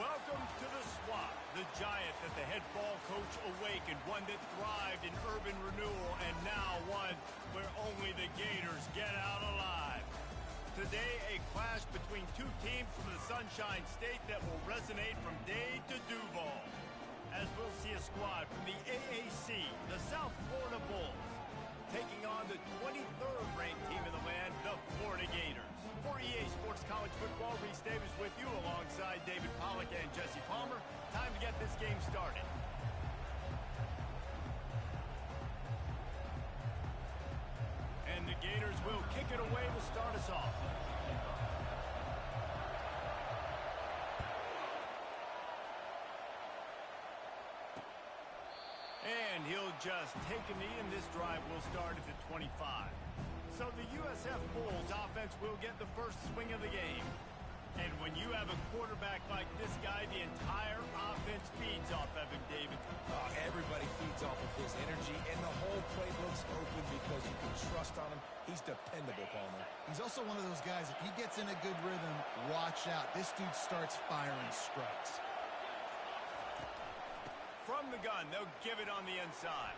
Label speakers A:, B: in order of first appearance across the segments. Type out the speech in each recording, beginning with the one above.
A: Welcome to the SWAT, the giant that the head ball coach awakened, one that thrived in urban renewal, and now one where only the Gators get out alive. Today, a clash between two teams from the Sunshine State that will resonate from Dade to Duval, as we'll see a squad from the AAC, the South Florida Bulls, taking on the 23rd ranked team in the land, the Florida Gators. For EA Sports College Football, Reese Davis with you alongside David Pollack and Jesse Palmer. Time to get this game started. And the Gators will kick it away to start us off. And he'll just take a knee, and this drive will start at the 25. So the USF Bulls offense will get the first swing of the game. And when you have a quarterback like this guy, the entire offense feeds off of him, David.
B: Everybody feeds off of his energy, and the whole playbook's open because you can trust on him. He's dependable, Palmer.
C: He's also one of those guys, if he gets in a good rhythm, watch out. This dude starts firing strikes.
A: From the gun, they'll give it on the inside.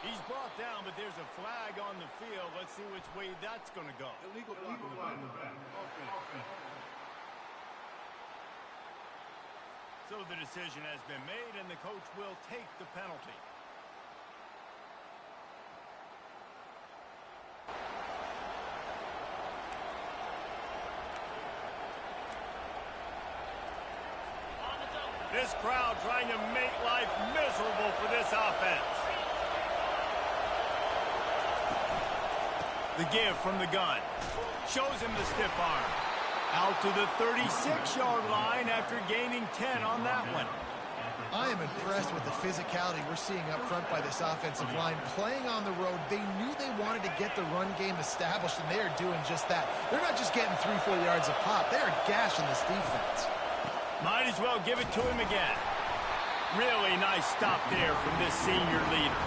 A: He's brought down, but there's a flag on the field. Let's see which way that's going to go.
D: Illegal flag in the back.
A: So the decision has been made, and the coach will take the penalty. This crowd trying to make life miserable for this offense. The give from the gun. Shows him the stiff arm. Out to the 36-yard line after gaining 10 on that one.
C: I am impressed with the physicality we're seeing up front by this offensive line. Playing on the road, they knew they wanted to get the run game established, and they are doing just that. They're not just getting 3-4 yards a pop. They are gashing this defense.
A: Might as well give it to him again. Really nice stop there from this senior leader.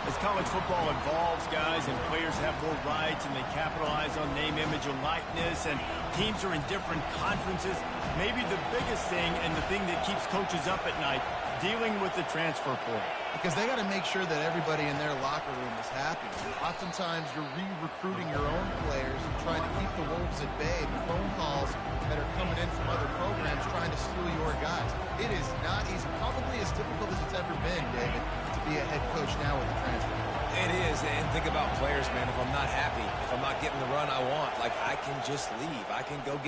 A: As college football evolves, guys, and players have more rights and they capitalize on name, image, and likeness, and teams are in different conferences, maybe the biggest thing and the thing that keeps coaches up at night, dealing with the transfer portal.
C: Because they got to make sure that everybody in their locker room is happy. Oftentimes, you're re-recruiting your own players and trying to keep the wolves at bay. The phone calls that are coming in from other programs trying to steal your guys. It is not easy. Probably as difficult as it's ever been, David, to be a head coach now with a transfer.
B: It is, and think about players, man. If I'm not happy, if I'm not getting the run I want, like, I can just leave. I can go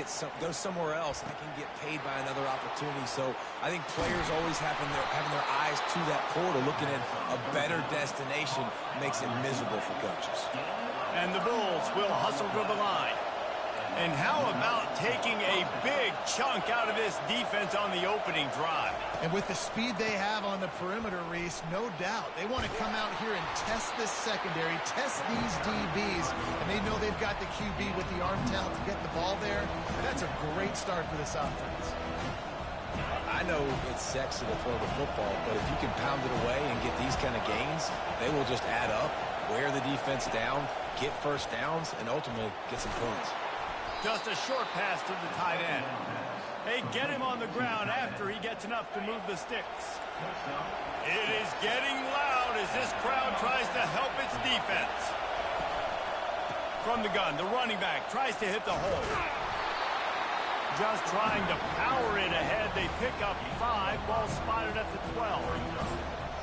B: somewhere else. I can get paid by another opportunity. So I think players always having their eyes to that portal, looking at a better destination, makes it miserable for coaches.
A: And the Bulls will hustle to the line. And how about taking a big chunk out of this defense on the opening drive?
C: And with the speed they have on the perimeter, Reese, no doubt. They want to come out here and test this secondary, test these DBs, and they know they've got the QB with the arm talent to get the ball there. That's a great start for this offense.
B: I know it's sexy to throw the football, but if you can pound it away and get these kind of gains, they will just add up, wear the defense down, get first downs, and ultimately get some points.
A: Just a short pass to the tight end. They get him on the ground after he gets enough to move the sticks. It is getting loud as this crowd tries to help its defense. From the gun, the running back tries to hit the hole. Just trying to power it ahead. They pick up 5, ball spotted at the 12.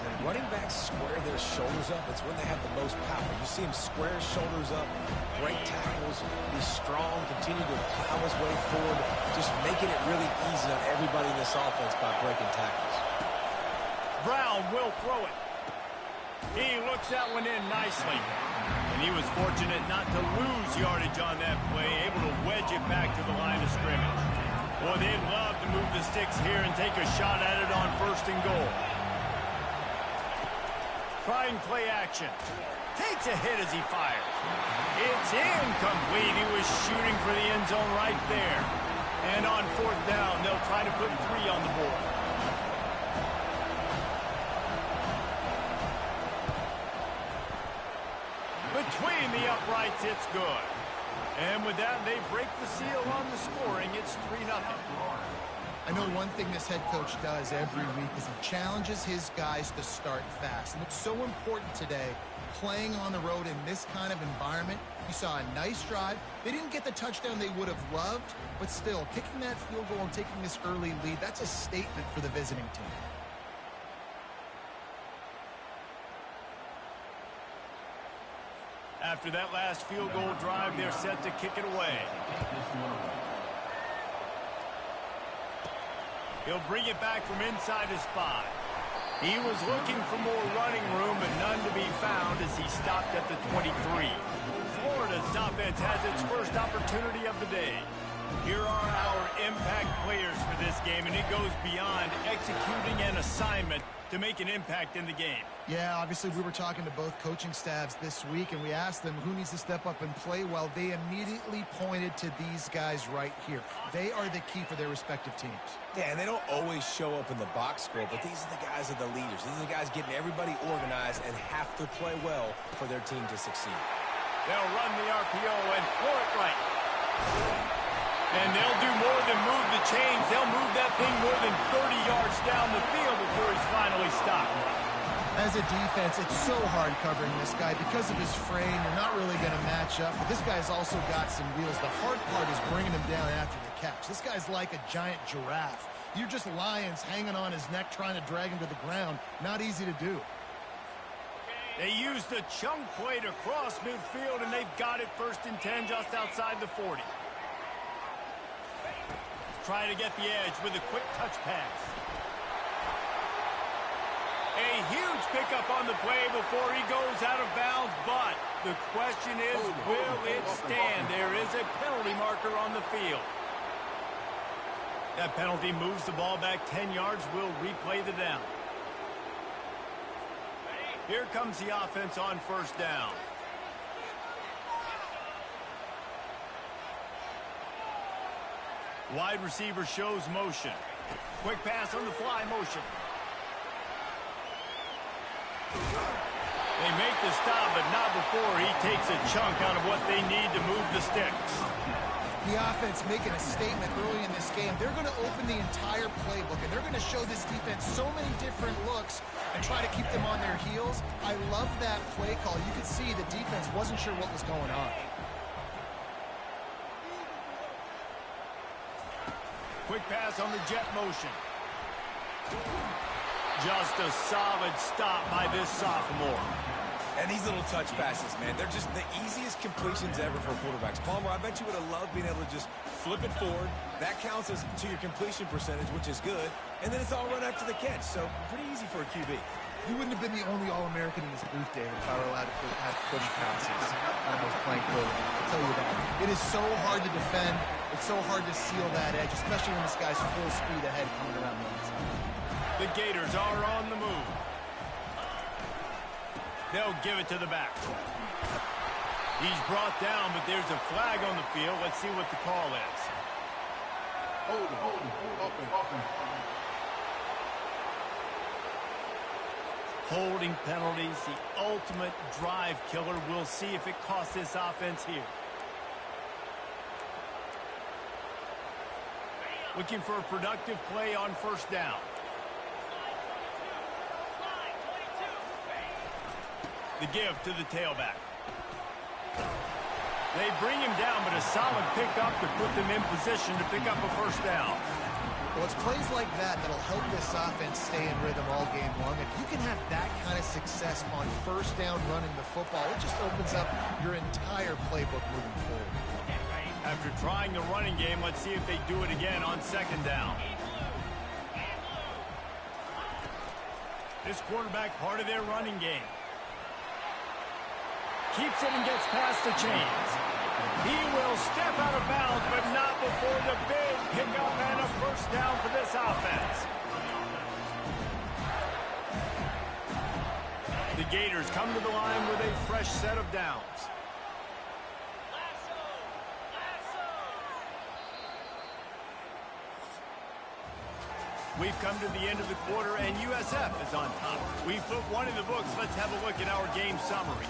B: When running backs square their shoulders up, it's when they have the most power. You see him square his shoulders up, break tackles, be strong, continue to plow his way forward, just making it really easy on everybody in this offense by breaking tackles.
A: Brown will throw it. He looks that one in nicely. And he was fortunate not to lose yardage on that play, able to wedge it back to the line of scrimmage. Boy, they'd love to move the sticks here and take a shot at it on 1st and goal. Trying play action. Takes a hit as he fires. It's incomplete. He was shooting for the end zone right there. And on 4th down, they'll try to put 3 on the board. Between the uprights, it's good. And with that, they break the seal on the scoring. It's 3-0.
C: I know one thing this head coach does every week is he challenges his guys to start fast. And it's so important today, playing on the road in this kind of environment. You saw a nice drive. They didn't get the touchdown they would have loved, but still, kicking that field goal and taking this early lead, that's a statement for the visiting team.
A: After that last field goal drive, they're set to kick it away. He'll bring it back from inside his 5. He was looking for more running room, but none to be found as he stopped at the 23. Florida's offense has its first opportunity of the day. Here are our impact players for this game, and it goes beyond executing an assignment to make an impact in the game.
C: Yeah, obviously we were talking to both coaching staffs this week, and we asked them who needs to step up and play well. They immediately pointed to these guys right here. They are the key for their respective teams.
B: Yeah, and they don't always show up in the box score, but these are the guys that are the leaders. These are the guys getting everybody organized and have to play well for their team to succeed.
A: They'll run the RPO and throw it right. And they'll do more than move the chains. They'll move that thing more than 30 yards down the field before he's finally stopped.
C: As a defense, it's so hard covering this guy. Because of his frame, you're not really going to match up. But this guy's also got some wheels. The hard part is bringing him down after the catch. This guy's like a giant giraffe. You're just lions hanging on his neck trying to drag him to the ground. Not easy to do.
A: They use the chunk play to cross midfield, and they've got it 1st and 10 just outside the 40. Try to get the edge with a quick touch pass. A huge pickup on the play before he goes out of bounds, but the question is, will it stand? There is a penalty marker on the field. That penalty moves the ball back 10 yards. We'll replay the down. Here comes the offense on 1st down. Wide receiver shows motion. Quick pass on the fly motion. They make the stop, but not before he takes a chunk out of what they need to move the sticks.
C: The offense making a statement early in this game. They're going to open the entire playbook, and they're going to show this defense so many different looks and try to keep them on their heels. I love that play call. You could see the defense wasn't sure what was going on.
A: Quick pass on the jet motion. Just a solid stop by this sophomore.
B: And these little touch passes, man, they're just the easiest completions ever for quarterbacks. Palmer, I bet you would have loved being able to just flip it forward. That counts as to your completion percentage, which is good. And then it's all run after the catch, so pretty easy for a QB.
C: You wouldn't have been the only All-American in this booth, David, if I were allowed to have push passes when I was playing quarterback. I'll tell you that. It is so hard to defend. It's so hard to seal that edge, especially when this guy's full speed ahead coming around the inside.
A: The Gators are on the move. They'll give it to the back. He's brought down, but there's a flag on the field. Let's see what the call is. Holding penalties, the ultimate drive killer. We'll see if it costs this offense here. Looking for a productive play on 1st down. The give to the tailback. They bring him down, but a solid pickup to put them in position to pick up a 1st down.
C: Well, it's plays like that that'll help this offense stay in rhythm all game long. If you can have that kind of success on 1st down running the football, it just opens up your entire playbook moving forward.
A: After trying the running game, let's see if they do it again on 2nd down. This quarterback, part of their running game. Keeps it and gets past the chains. He will step out of bounds, but not before the big pickup and a 1st down for this offense. The Gators come to the line with a fresh set of downs. We've come to the end of the quarter, and USF is on top. We've put one in the books. Let's have a look at our game summary.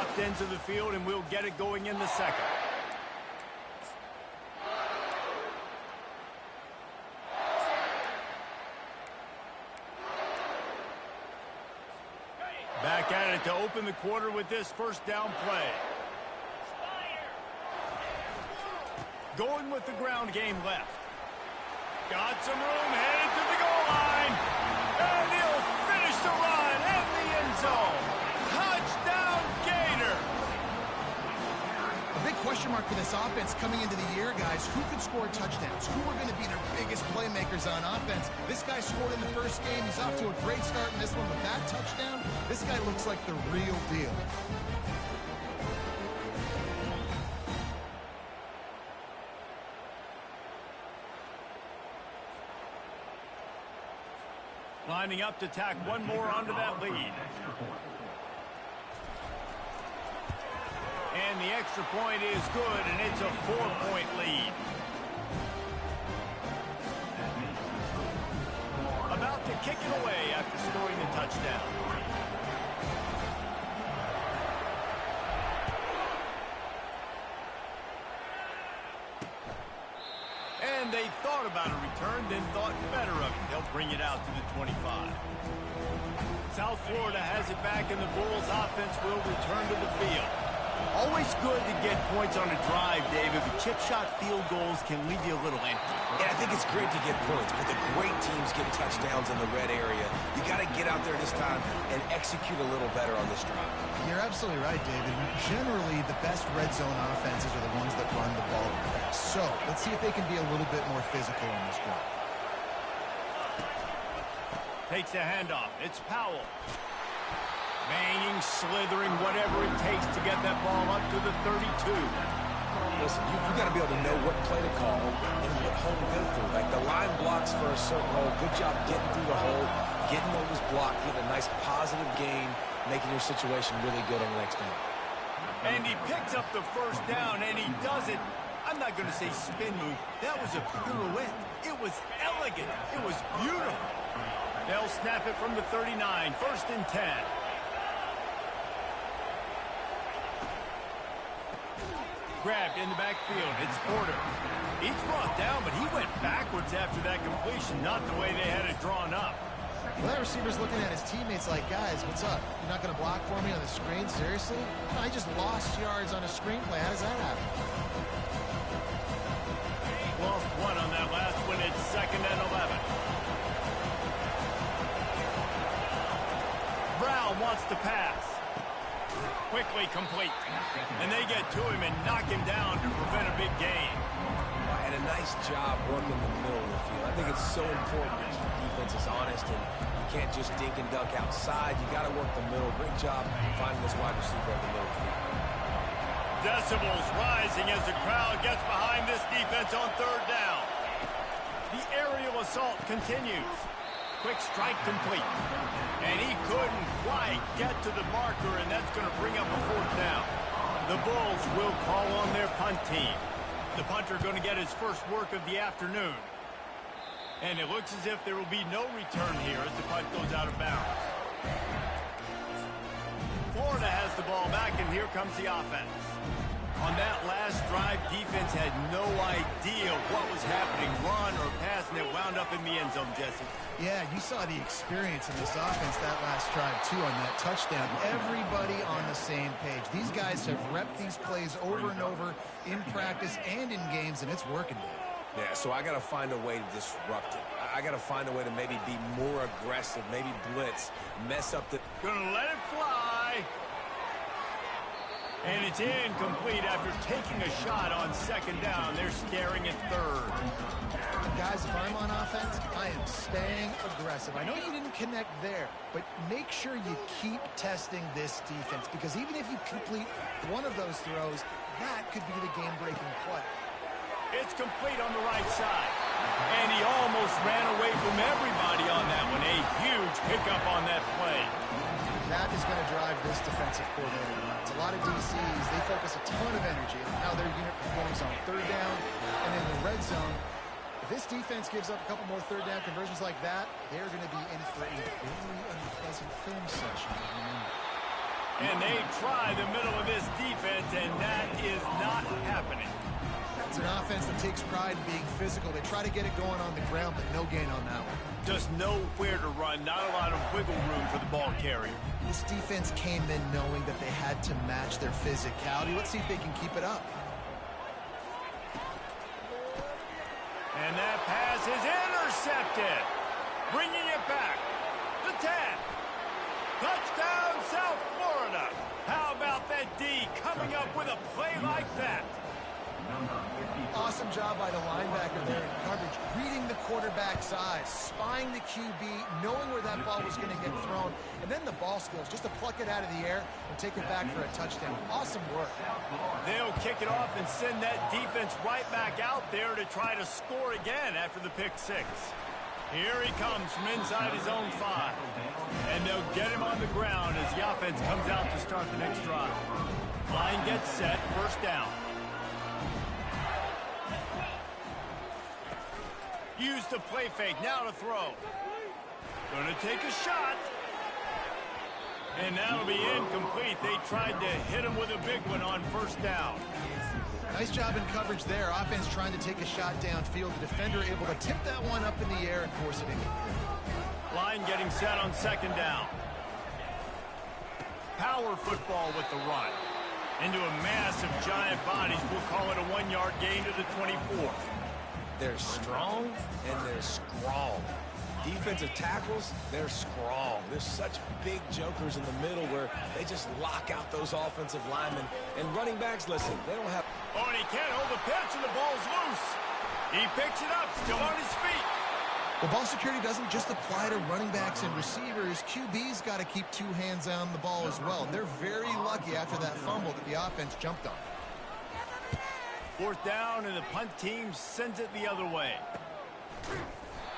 A: both ends of the field, and we'll get it going in the second. Back at it to open the quarter with this first down play. Going with the ground game left. Got some room, headed to the goal line. And he'll finish the run in the end zone. Touchdown, Gator.
C: A big question mark for this offense coming into the year, guys. Who could score touchdowns? Who are going to be their biggest playmakers on offense? This guy scored in the first game. He's off to a great start in this one with that touchdown. This guy looks like the real deal.
A: Lining up to tack one more onto that lead. And the extra point is good, and it's a 4-point lead. About to kick it away after scoring the touchdown. And they thought about a return, then thought better of it. They'll bring it out to the 25. South Florida has it back, and the Bulls offense will return to the field. Always good to get points on a drive, David, but chip shot field goals can leave you a little empty.
B: Yeah, I think it's great to get points, but the great teams get touchdowns in the red area. You got to get out there this time and execute a little better on this drive.
C: You're absolutely right, David. Generally, the best red zone offenses are the ones that run the ball best. So, let's see if they can be a little bit more physical on this drive.
A: Takes a handoff. It's Powell. Banging, slithering, whatever it takes to get that ball up to the 32.
B: Listen, you got to be able to know what play to call and what hole to go through. Like the line blocks for a certain hole. Good job getting through the hole, getting what was blocked, getting a nice positive gain, making your situation really good on the next down.
A: And he picks up the first down, and he does it. I'm not going to say spin move. That was a pirouette. It was elegant. It was beautiful. They'll snap it from the 39. First and 10. Grabbed in the backfield. It's Porter. He's brought down, but he went backwards after that completion, not the way they had it drawn up.
C: Well, that receiver's looking at his teammates like, guys, what's up? You're not going to block for me on the screen? Seriously? No, I just lost yards on a screenplay. How does that happen?
A: Lost one on that last one. It's second and 11. Brown wants to pass. Quickly complete. And they get to him and knock him down to prevent a big gain.
B: And a nice job working the middle of the field. I think it's so important that your defense is honest and you can't just dink and dunk outside. You got to work the middle. Great job finding this wide receiver in the middle of the field.
A: Decibels rising as the crowd gets behind this defense on third down. The aerial assault continues. Quick strike complete. And he couldn't quite get to the marker, and that's going to bring up a fourth down. The Bulls will call on their punt team. The punter going to get his first work of the afternoon. And it looks as if there will be no return here as the punt goes out of bounds. Florida has the ball back, and here comes the offense. On that last drive, defense had no idea what was happening, run or pass, and it wound up in the end zone, Jesse.
C: Yeah, you saw the experience in this offense that last drive, too, on that touchdown. Everybody on the same page. These guys have repped these plays over and over in practice and in games, and it's working.
B: Yeah, so I got to find a way to disrupt it. I got to find a way to maybe be more aggressive, maybe blitz, mess up the...
A: Gonna let it fly. And it's incomplete after taking a shot on second down. They're staring at third.
C: Guys, if I'm on offense, I am staying aggressive. I know you didn't connect there, but make sure you keep testing this defense, because even if you complete one of those throws, that could be the game-breaking play.
A: It's complete on the right side. And he almost ran away from everybody on that one. A huge pickup on that play.
C: That is going to drive this defensive coordinator nuts. A lot of DCs, they focus a ton of energy on how their unit performs on third down and in the red zone. If this defense gives up a couple more third down conversions like that, they're going to be in for a very unpleasant film session.
A: And they try the middle of this defense, and that is not happening.
C: It's an offense that takes pride in being physical. They try to get it going on the ground, but no gain on that one.
A: Just nowhere to run, not a lot of wiggle room for the ball carrier.
C: This defense came in knowing that they had to match their physicality. Let's see if they can keep it up.
A: And that pass is intercepted. Bringing it back. The 10. Touchdown, South Florida. How about that D coming up with a play like that?
C: Awesome job by the linebacker there in coverage, reading the quarterback's eyes, spying the QB, knowing where that ball was going to get thrown, and then the ball skills, just to pluck it out of the air and take it back for a touchdown. Awesome work.
A: They'll kick it off and send that defense right back out there to try to score again after the pick six. Here he comes from inside his own 5. And they'll get him on the ground as the offense comes out to start the next drive. Line gets set, first down. Use the play fake, now to throw. Gonna take a shot. And that'll be incomplete. They tried to hit him with a big one on first down.
C: Nice job in coverage there. Offense trying to take a shot downfield. The defender able to tip that one up in the air and force it in.
A: Line getting set on second down. Power football with the run. Into a mass of giant bodies. We'll call it a 1-yard gain to the 24.
B: They're strong and they're strong. Defensive tackles, they're strong. There's such big jokers in the middle where they just lock out those offensive linemen. And running backs, listen, they don't have...
A: Oh, and he can't hold the pitch, and the ball's loose. He picks it up, still on his feet.
C: Well, ball security doesn't just apply to running backs and receivers. QB's got to keep 2 hands on the ball as well. And they're very lucky after that fumble that the offense jumped on.
A: Fourth down, and the punt team sends it the other way.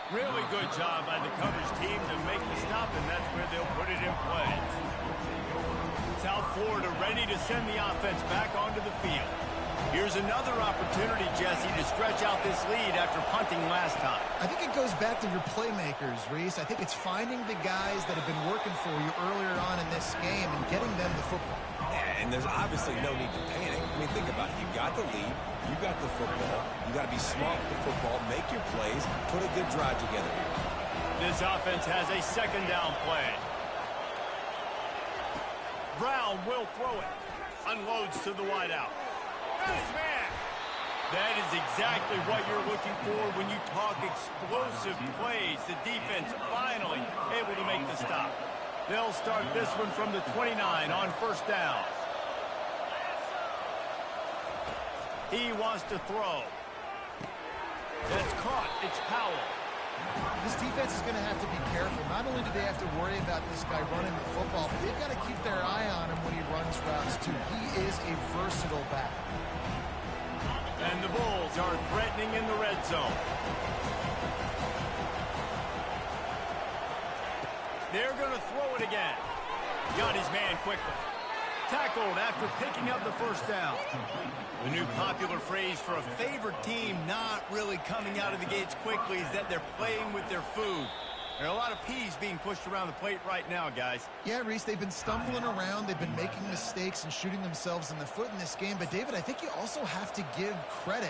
A: Really good job by the coverage team to make the stop, and that's where they'll put it in play. South Florida ready to send the offense back onto the field. Here's another opportunity, Jesse, to stretch out this lead after punting last time.
C: I think it goes back to your playmakers, Reese. I think it's finding the guys that have been working for you earlier on in this game and getting them the football.
B: Yeah, and there's obviously no need to panic. I mean, think about it. You got the lead. You got the football. You got to be smart with the football. Make your plays. Put a good drive together here.
A: This offense has a second down play. Brown will throw it. Unloads to the wideout. Got his man. That is exactly what you're looking for when you talk explosive plays. The defense finally able to make the stop. They'll start this one from the 29 on first down. He wants to throw. That's caught. It's Powell.
C: This defense is going to have to be careful. Not only do they have to worry about this guy running the football, but they've got to keep their eye on him when he runs routes, too. He is a versatile back.
A: And the Bulls are threatening in the red zone. They're going to throw it again. Got his man quickly. Tackled after picking up the first down. The new popular phrase for a favored team not really coming out of the gates quickly is that they're playing with their food. There are a lot of peas being pushed around the plate right now, guys.
C: Yeah, Reese, they've been stumbling around. They've been making mistakes and shooting themselves in the foot in this game. But, David, I think you also have to give credit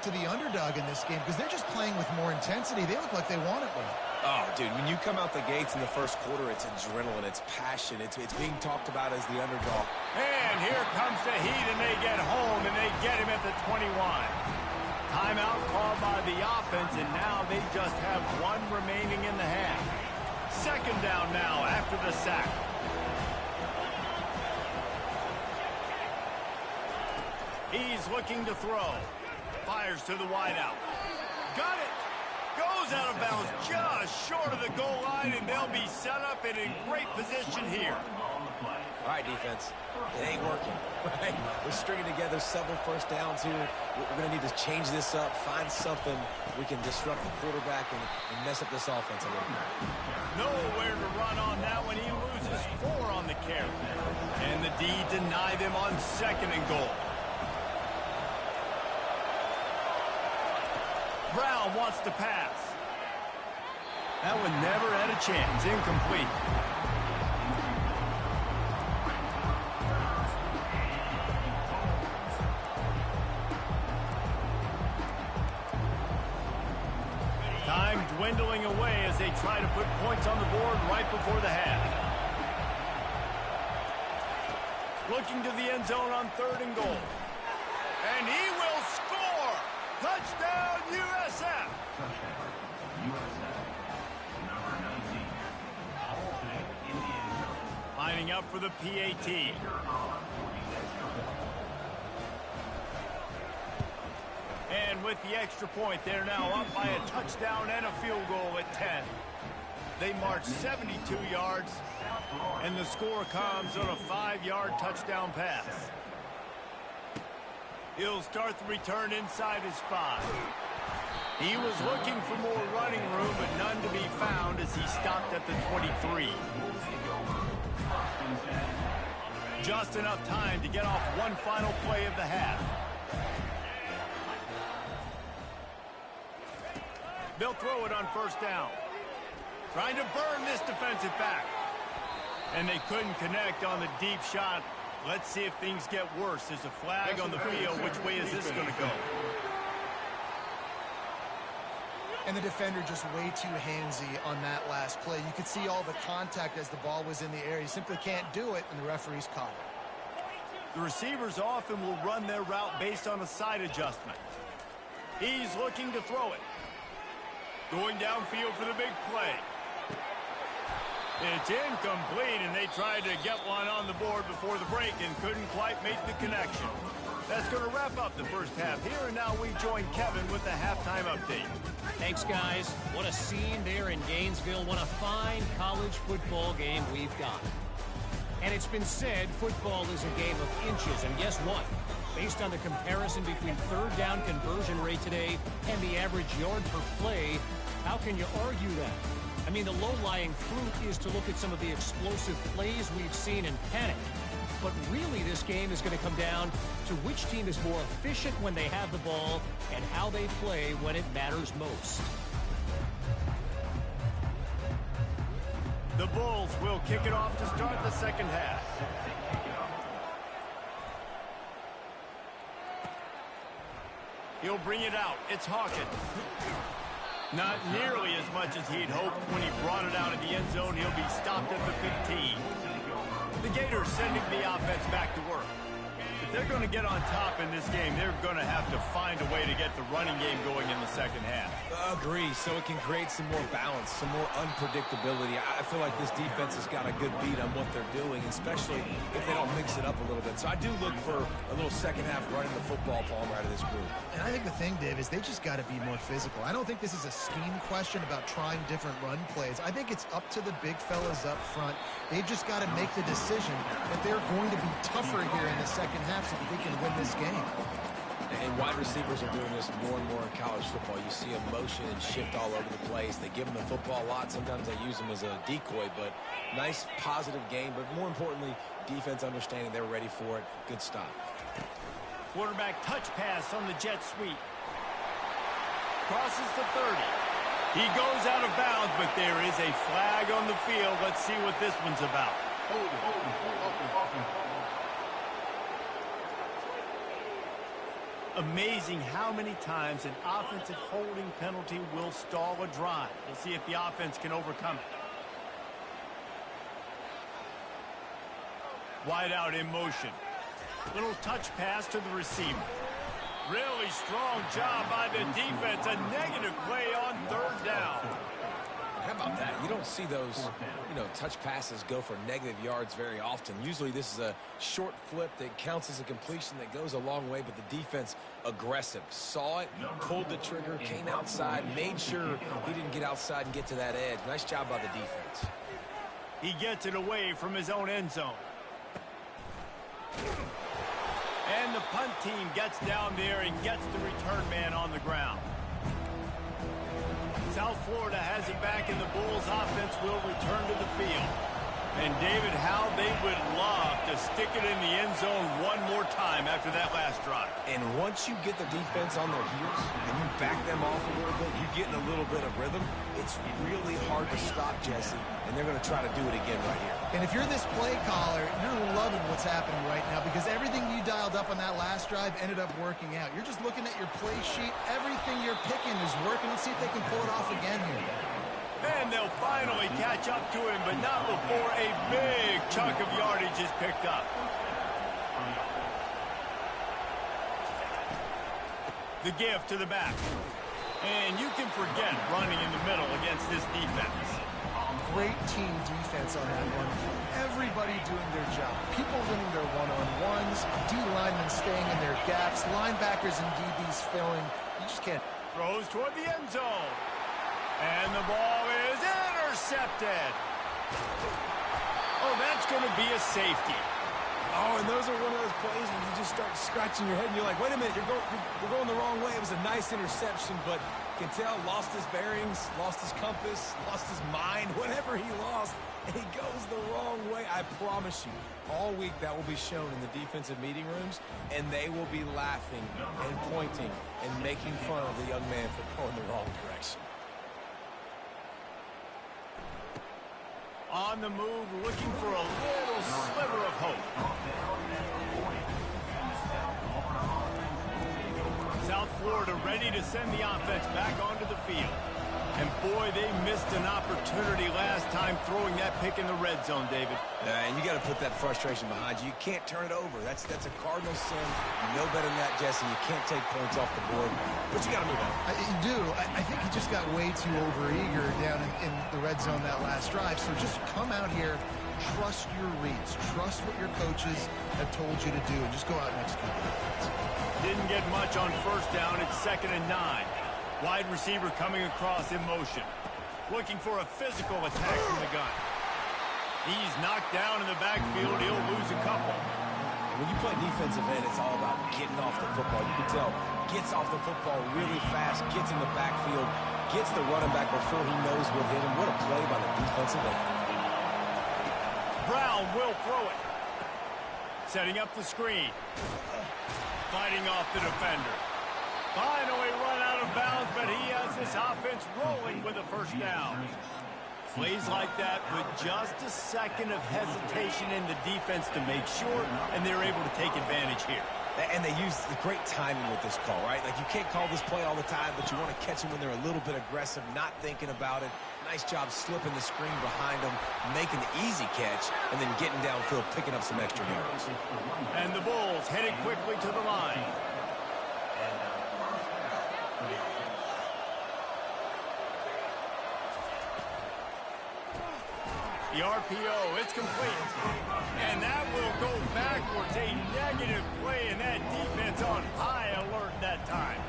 C: to the underdog in this game because they're just playing with more intensity. They look like they want it more.
B: Oh, dude, when you come out the gates in the first quarter, it's adrenaline, it's passion, it's being talked about as the underdog.
A: And here comes the heat, and they get home, and they get him at the 21. Timeout called by the offense, and now they just have one remaining in the half. Second down now after the sack. He's looking to throw. Fires to the wideout. Got it. Goes out of bounds just short of the goal line, and they'll be set up and in great position here.
B: All right, defense. It ain't working, right? We're stringing together several first downs here. We're going to need to change this up, find something we can disrupt the quarterback and mess up this offense a little bit.
A: Nowhere to run on that one. He loses 4 on the carry. And the D deny them on second and goal. Brown wants to pass. That one never had a chance. Incomplete. Time dwindling away as they try to put points on the board right before the half. Looking to the end zone on 3rd and goal. And he will score! Touchdown, USF!
D: Touchdown, USF. Number 19. Ball back in the end zone.
A: Lining up for the PAT. And with the extra point, they're now up by a touchdown and a field goal at 10. They march 72 yards, and the score comes on a 5-yard touchdown pass. He'll start the return inside his 5. He was looking for more running room, but none to be found as he stopped at the 23. Just enough time to get off one final play of the half. They'll throw it on 1st down. Trying to burn this defensive back. And they couldn't connect on the deep shot. Let's see if things get worse. There's a flag on the field. Which way is this going to go?
C: And the defender just way too handsy on that last play. You could see all the contact as the ball was in the air. He simply can't do it, and the referee's caught it.
A: The receivers often will run their route based on a side adjustment. He's looking to throw it. Going downfield for the big play. It's incomplete, and they tried to get one on the board before the break and couldn't quite make the connection. That's going to wrap up the first half here, and now we join Kevin with the halftime update.
E: Thanks, guys. What a scene there in Gainesville. What a fine college football game we've got. And it's been said football is a game of inches, and guess what? Based on the comparison between 3rd down conversion rate today and the average yard per play, how can you argue that? I mean, the low-lying fruit is to look at some of the explosive plays we've seen and panic. But really, this game is going to come down to which team is more efficient when they have the ball and how they play when it matters most.
A: The Bulls will kick it off to start the second half. He'll bring it out. It's Hawkins. Not nearly as much as he'd hoped when he brought it out of the end zone. He'll be stopped at the 15. The Gators sending the offense back to work. If they're going to get on top in this game, they're going to have to find a way to get the running game going in the second half.
B: Agree, so it can create some more balance, some more unpredictability. I feel like this defense has got a good beat on what they're doing, especially if they don't mix it up a little bit. So I do look for a little second half running the football palm out of this group.
C: And I think the thing, Dave, is they just got to be more physical. I don't think this is a scheme question about trying different run plays. I think it's up to the big fellas up front. They've just got to make the decision that they're going to be tougher here in the second half so that they can win this game.
B: And wide receivers are doing this more and more in college football. You see them motion and shift all over the place. They give them the football a lot. Sometimes they use them as a decoy, but nice, positive game. But more importantly, defense understanding they're ready for it. Good stop.
A: Quarterback touch pass on the jet sweep. Crosses the 30. He goes out of bounds, but there is a flag on the field. Let's see what this one's about. Amazing how many times an offensive holding penalty will stall a drive. We'll see if the offense can overcome it. Wide out in motion. Little touch pass to the receiver. Really strong job by the defense. A negative play on 3rd down.
B: How about that? You don't see those, touch passes go for negative yards very often. Usually this is a short flip that counts as a completion that goes a long way, but the defense aggressive. Saw it, pulled the trigger, came outside, made sure he didn't get outside and get to that edge. Nice job by the defense.
A: He gets it away from his own end zone. And the punt team gets down there and gets the return man on the ground. South Florida has it back, and the Bulls offense will return to the field. And, David, how they would love to stick it in the end zone one more time after that last drive.
B: And once you get the defense on their heels and you back them off a little bit, you get in a little bit of rhythm, it's really hard to stop, Jesse, and they're going to try to do it again right here.
C: And if you're this play caller, you're loving what's happening right now because everything you dialed up on that last drive ended up working out. You're just looking at your play sheet. Everything you're picking is working. Let's see if they can pull it off again here.
A: And they'll finally catch up to him, but not before a big chunk of yardage is picked up. The give to the back. And you can forget running in the middle against this defense.
C: Great team defense on that one. Everybody doing their job. People winning their one-on-ones, D-linemen staying in their gaps, linebackers and DBs filling. You just can't.
A: Throws toward the end zone. And the ball is intercepted. Oh, that's going to be a safety.
B: Oh, and those are one of those plays where you just start scratching your head and you're like, wait a minute, you're going the wrong way. It was a nice interception, but you can tell lost his bearings, lost his compass, lost his mind, whatever he lost, and he goes the wrong way. I promise you, all week that will be shown in the defensive meeting rooms, and they will be laughing and pointing and making fun of the young man for going the wrong direction.
A: On the move, looking for a little sliver of hope. South Florida ready to send the offense back onto the field. And boy, they missed an opportunity last time throwing that pick in the red zone, David.
B: And you got to put that frustration behind you. You can't turn it over. That's a cardinal sin. You know better than that, Jesse. You can't take points off the board, but you got to move on.
C: You do. I think he just got way too overeager down in the red zone that last drive. So just come out here, trust your reads, trust what your coaches have told you to do, and just go out and execute.
A: Didn't get much on first down. It's 2nd and 9. Wide receiver coming across in motion. Looking for a physical attack from the gun. He's knocked down in the backfield. He'll lose a couple.
B: And when you play defensive end, it's all about getting off the football. You can tell, gets off the football really fast, gets in the backfield, gets the running back before he knows what hit him. What a play by the defensive end.
A: Brown will throw it. Setting up the screen. Fighting off the defender. Finally run out of bounds, but he has this offense rolling with a first down. Plays like that with just a second of hesitation in the defense to make sure, and they're able to take advantage here.
B: And they use the great timing with this call, right? Like, you can't call this play all the time, but you want to catch them when they're a little bit aggressive, not thinking about it. Nice job slipping the screen behind them, making the easy catch, and then getting downfield, picking up some extra yards.
A: And the Bulls heading quickly to the line. The RPO, it's complete. And that will go backwards. A negative play, and that defense on high alert that time.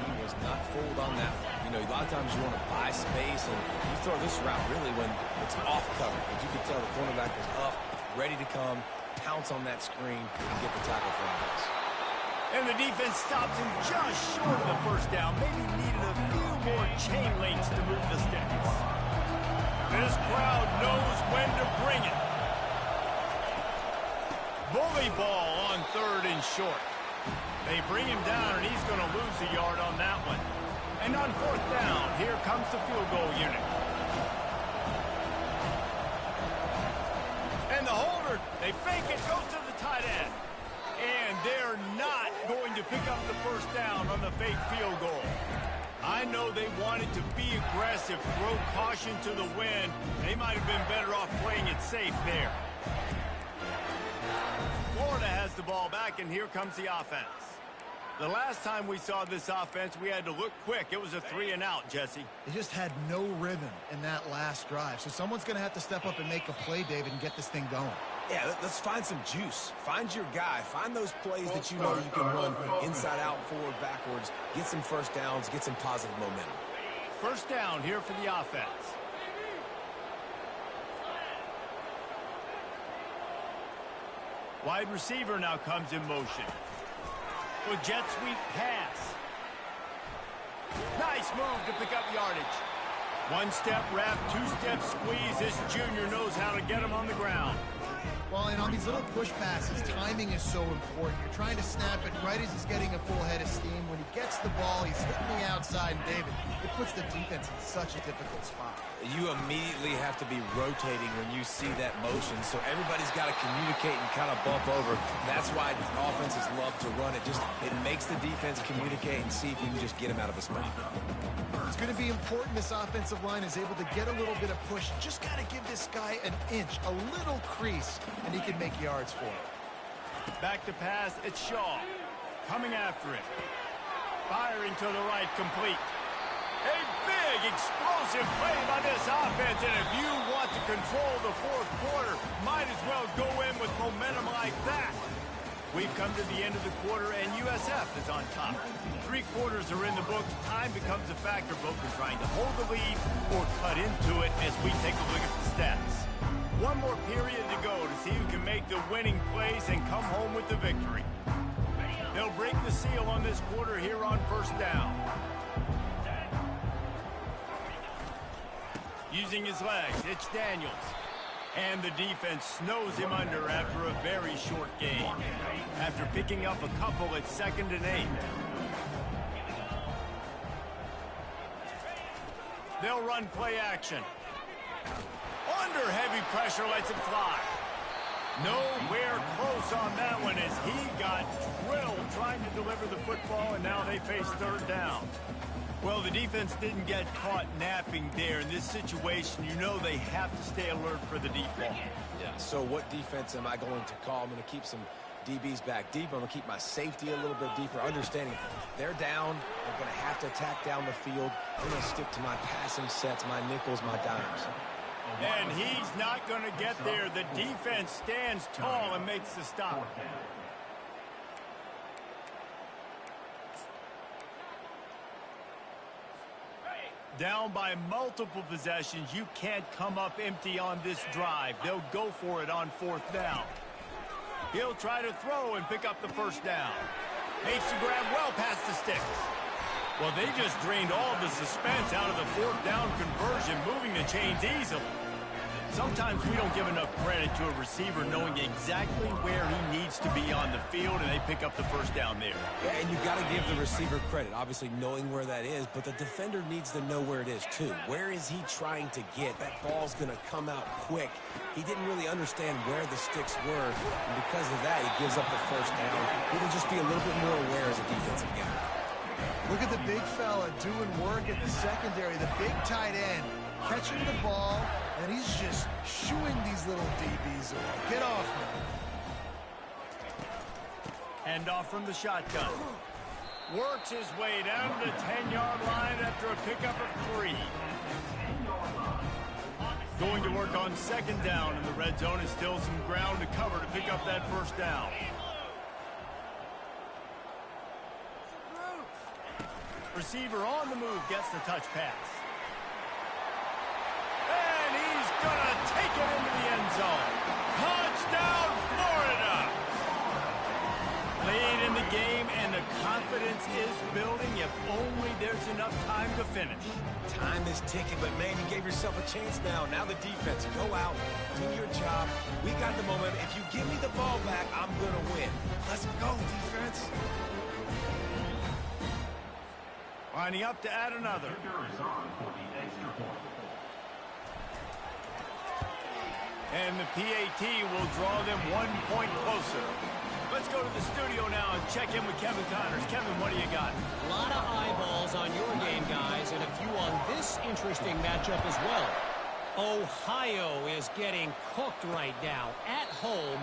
B: He was not fooled on that one. You know, a lot of times you want to buy space, and you throw this route really when it's off cover. But you can tell the cornerback was up, ready to come, pounce on that screen, and get the tackle for him.
A: And the defense stops him just short of the first down. Maybe needed a few more chain links to move the sticks. This crowd knows when to bring it. Bully ball on 3rd and short. They bring him down, and he's going to lose a yard on that one. And on 4th down, here comes the field goal unit. And the holder, they fake it, goes to the tight end. And they're not going to pick up the first down on the fake field goal. I know they wanted to be aggressive, throw caution to the wind. They might have been better off playing it safe there. Florida has the ball back, and here comes the offense. The last time we saw this offense, we had to look quick. It was a 3-and-out, Jesse.
C: They just had no rhythm in that last drive. So someone's going to have to step up and make a play, David, and get this thing going.
B: Yeah, let's find some juice. Find your guy. Find those plays that you know you can run inside out, forward, backwards. Get some first downs. Get some positive momentum.
A: First down here for the offense. Wide receiver now comes in motion. With jet sweep pass. Nice move to pick up yardage. One-step wrap, two-step squeeze. This junior knows how to get him on the ground.
C: Well, and on these little push passes, timing is so important. You're trying to snap it right as he's getting a full head of steam. When he gets the ball, he's hitting the outside, and David, it puts the defense in such a difficult spot.
B: You immediately have to be rotating when you see that motion, so everybody's got to communicate and kind of bump over. That's why offenses love to run it. It makes the defense communicate and see if you can just get him out of a spot.
C: It's going to be important this offensive line is able to get a little bit of push. Just got to give this guy an inch, a little crease, and he can make yards for it.
A: Back to pass, it's Shaw. Coming after it. Firing to the right, complete. A big, explosive play by this offense, and if you want to control the fourth quarter, might as well go in with momentum like that. We've come to the end of the quarter, and USF is on top. 3 quarters are in the books. Time becomes a factor, both in trying to hold the lead or cut into it as we take a look at the stats. One more period to go to see who can make the winning plays and come home with the victory. They'll break the seal on this quarter here on first down. Using his legs, it's Daniels. And the defense snows him under after a very short game. After picking up a couple at 2nd and 8. They'll run play action. Under heavy pressure, lets it fly. Nowhere close on that one as he got drilled trying to deliver the football, and now they face 3rd down. Well, the defense didn't get caught napping there. In this situation, you know they have to stay alert for the deep ball.
B: Yeah, so what defense am I going to call? I'm going to keep some DBs back deep. I'm going to keep my safety a little bit deeper, understanding they're down. They're going to have to attack down the field. I'm going to stick to my passing sets, my nickels, my dimes.
A: And he's not going to get there. The defense stands tall and makes the stop. Down by multiple possessions, you can't come up empty on this drive. They'll go for it on 4th down. He'll try to throw and pick up the 1st down. Makes the grab well past the sticks. Well, they just drained all the suspense out of the 4th down conversion, moving the chains easily. Sometimes we don't give enough credit to a receiver knowing exactly where he needs to be on the field, and they pick up the 1st down there.
B: Yeah, and you got to give the receiver credit, obviously knowing where that is, but the defender needs to know where it is too. Where is he trying to get? That ball's going to come out quick. He didn't really understand where the sticks were, and because of that, he gives up the 1st down. He will just be a little bit more aware as a defensive guy.
C: Look at the big fella doing work at the secondary, the big tight end, catching the ball, and he's just shooing these little DBs away. Get off him.
A: Hand off from the shotgun. Works his way down to the 10-yard line after a pickup of 3. Going to work on 2nd down, and the red zone is still some ground to cover to pick up that 1st down. Receiver on the move gets the touch pass. And he's going to take it into the end zone. Touchdown, Florida! Late in the game, and the confidence is building if only there's enough time to finish.
B: Time is ticking, but man, you gave yourself a chance now. Now the defense, go out, do your job. We got the momentum. If you give me the ball back, I'm going to win. Let's go, defense.
A: Lining up to add another. And the PAT will draw them 1 point closer. Let's go to the studio now and check in with Kevin Connors. Kevin, what do you got?
E: A lot of eyeballs on your game, guys, and a few on this interesting matchup as well. Ohio is getting cooked right now at home,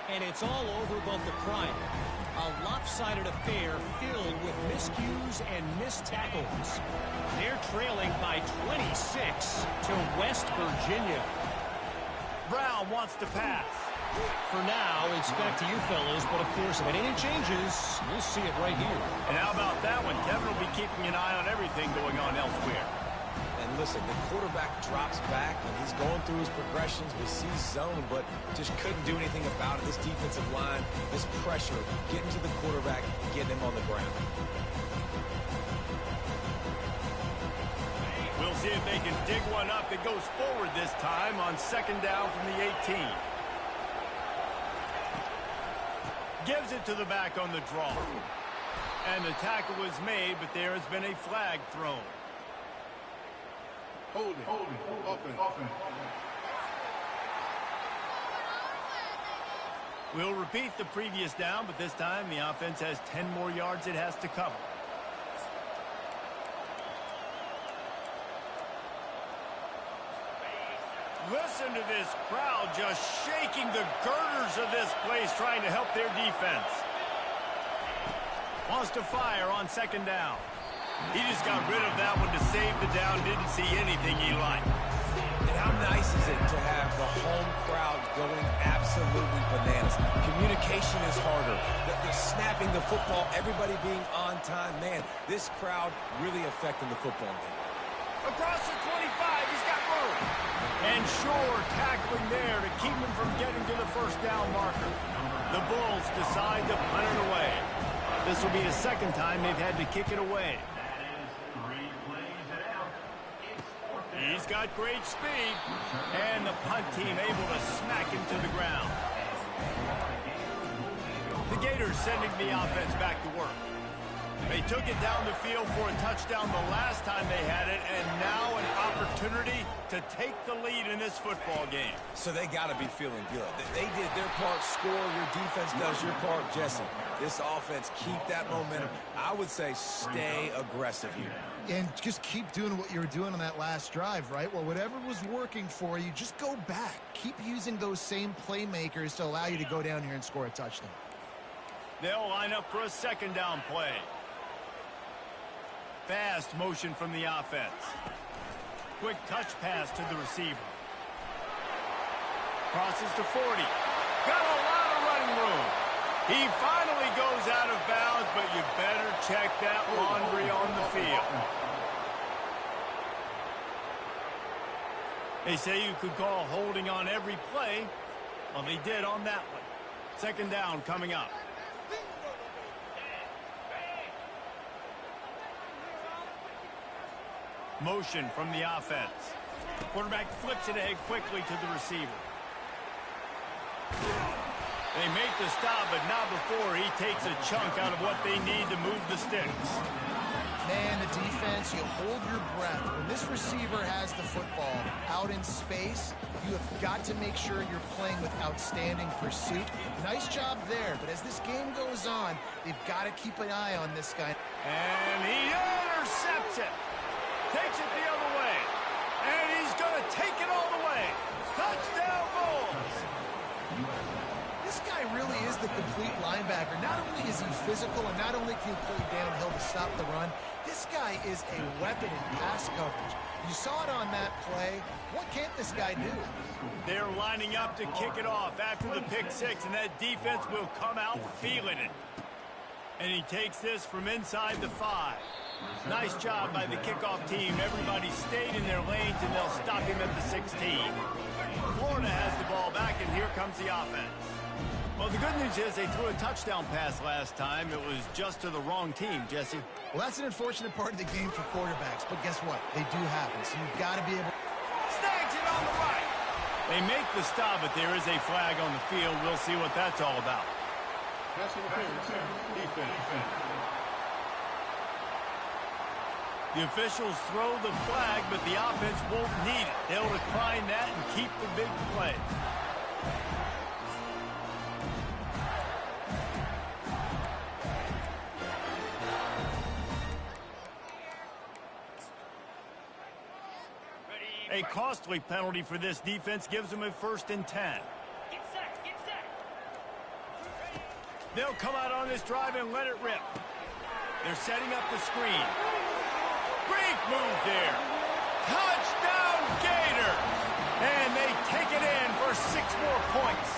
E: and it's all over above the prime. A lopsided affair filled with miscues and missed tackles. They're trailing by 26 to West Virginia.
A: Brown wants to pass.
E: For now, it's back to you fellas, but of course, if anything changes, we'll see it right here.
A: And how about that one? Kevin will be keeping an eye on everything going on elsewhere.
B: And listen, the quarterback drops back, and he's going through his progressions, but sees zone, but just couldn't do anything about it. This defensive line, this pressure, getting to the quarterback, getting him on the ground.
A: We'll see if they can dig one up that goes forward this time on second down from the 18. Gives it to the back on the draw. And the tackle was made, but there has been a flag thrown.
F: Hold it. Offense.
A: We'll repeat the previous down, but this time the offense has 10 more yards it has to cover. Listen to this crowd just shaking the girders of this place trying to help their defense. Wants to fire on second down. He just got rid of that one to save the down. Didn't see anything he liked.
B: And how nice is it to have the home crowd going absolutely bananas? Communication is harder. The snapping the football, everybody being on time. Man, this crowd really affecting the football game.
A: Across the 25, he's got room. And Shore tackling there to keep him from getting to the first down marker. The Bulls decide to punt it away. This will be the second time they've had to kick it away. He's got great speed. And the punt team able to smack him to the ground. The Gators sending the offense back to work. They took it down the field for a touchdown the last time they had it, and now an opportunity to take the lead in this football game.
B: So they got to be feeling good. They did their part, score. Your defense does your part, Jesse. This offense, keep that momentum. I would say stay aggressive here.
C: And just keep doing what you were doing on that last drive, right? Well, whatever was working for you, just go back. Keep using those same playmakers to allow you to go down here and score a touchdown.
A: They'll line up for a second down play. Fast motion from the offense. Quick touch pass to the receiver. Crosses to 40. Got a lot of running room. He finally goes out of bounds, but you better check that laundry on the field. They say you could call holding on every play. Well, they did on that one. Second down coming up. Motion from the offense. Quarterback flips it ahead quickly to the receiver. They make the stop, but not before he takes a chunk out of what they need to move the sticks.
C: Man, the defense, you hold your breath. When this receiver has the football out in space, you have got to make sure you're playing with outstanding pursuit. Nice job there, but as this game goes on, they've got to keep an eye on this guy.
A: And he intercepts it. Takes it the other way. And he's going to take it all the way. Touchdown Bulls.
C: This guy really is the complete linebacker. Not only is he physical and not only can he play downhill to stop the run, this guy is a weapon in pass coverage. You saw it on that play. What can't this guy do?
A: They're lining up to kick it off after the pick six, and that defense will come out feeling it. And he takes this from inside the 5. Nice job by the kickoff team. Everybody stayed in their lanes, and they'll stop him at the 16. Florida has the ball back, and here comes the offense. Well, the good news is they threw a touchdown pass last time. It was just to the wrong team, Jesse.
C: Well, that's an unfortunate part of the game for quarterbacks, but guess what? They do happen, so you've got to be able...
A: Snags it on the right. They make the stop, but there is a flag on the field. We'll see what that's all about.
F: Pass interference. Defense.
A: The officials throw the flag, but the offense won't need it. They'll decline that and keep the big play. A costly penalty for this defense gives them a 1st and 10. They'll come out on this drive and let it rip. They're setting up the screen. Great move there. Touchdown Gator. And they take it in for 6 more points.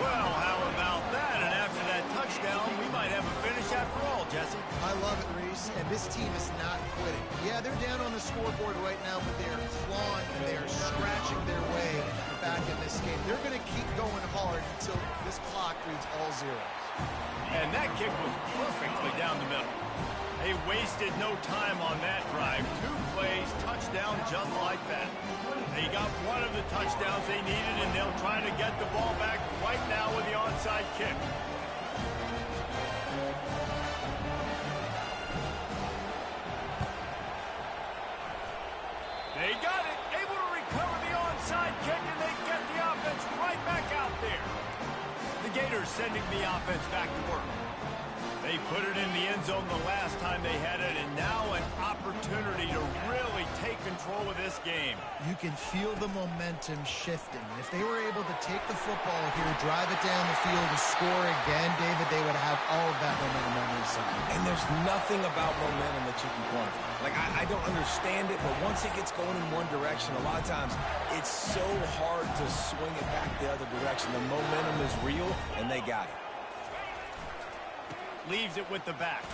A: Well, how about that? And after that touchdown, we might have a finish after all, Jesse.
C: I love it, Reese, and this team is not quitting. Yeah, they're down on the scoreboard right now, but they're clawing and they're scratching their way back in this game. They're going to keep going hard until this clock reads all zeros.
A: And that kick was perfectly down the middle. They wasted no time on that drive. 2 plays, touchdown just like that. They got one of the touchdowns they needed, and they'll try to get the ball back right now with the onside kick. They got it, able to recover the onside kick, and they get the offense right back out there. The Gators sending the offense back to work. They put it in the end zone the last time they had it, and now an opportunity to really take control of this game.
C: You can feel the momentum shifting. If they were able to take the football here, drive it down the field, and score again, David, they would have all of that momentum on their side.
B: And there's nothing about momentum that you can quantify. Like, I don't understand it, but once it gets going in one direction, a lot of times it's so hard to swing it back the other direction. The momentum is real, and they got it.
A: Leaves it with the back.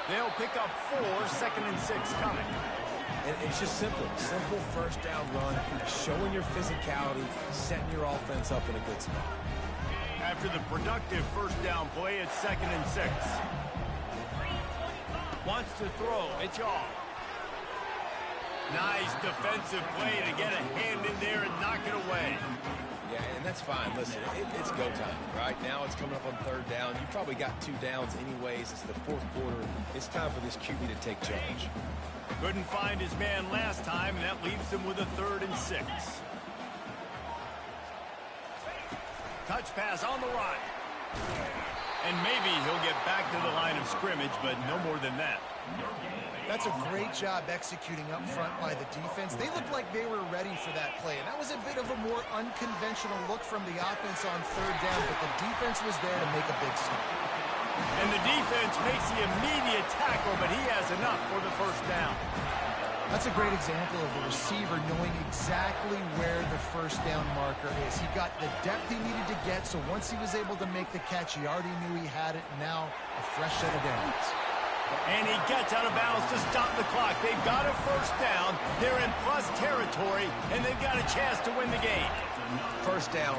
A: They'll pick up 4, 2nd and 6 coming.
B: And it's just simple first down run, showing your physicality, setting your offense up in a good spot.
A: After the productive first down play, it's 2nd and 6. Wants to throw, it's off. Nice defensive play to get a hand in there and knock it away.
B: Yeah, and that's fine. Listen, it's go time. Right now it's coming up on 3rd down. You probably got 2 downs anyways. It's the 4th quarter. It's time for this QB to take charge.
A: Couldn't find his man last time, and that leaves him with a 3rd and 6. Touch pass on the right. And maybe he'll get back to the line of scrimmage, but no more than that.
C: That's a great job executing up front by the defense. They looked like they were ready for that play, and that was a bit of a more unconventional look from the offense on 3rd down, but the defense was there to make a big stop.
A: And the defense makes the immediate tackle, but he has enough for the first down.
C: That's a great example of the receiver knowing exactly where the first down marker is. He got the depth he needed to get, so once he was able to make the catch, he already knew he had it. Now, a fresh set of downs.
A: And he gets out of bounds to stop the clock. They've got a first down. They're in plus territory, and they've got a chance to win the game.
B: First down,